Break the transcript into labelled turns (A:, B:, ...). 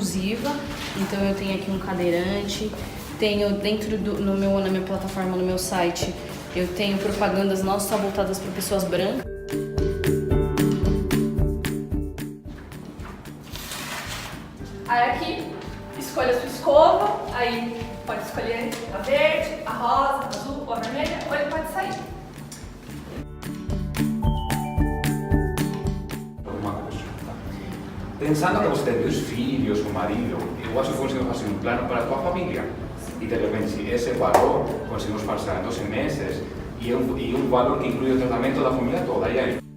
A: inclusiva, então eu tenho aqui um cadeirante, tenho dentro na minha plataforma, no meu site, eu tenho propagandas nossas só voltadas para pessoas brancas.
B: Aí aqui, escolha a sua escova, aí pode escolher a verde, a rosa, a azul ou a vermelha, ou ele pode sair.
C: Pensando que você tem 2 filhos, um marido, eu acho que conseguimos fazer um plano para a tua família. E de repente, esse valor conseguimos passar em 12 meses e um valor que inclui o tratamento da família toda. E aí?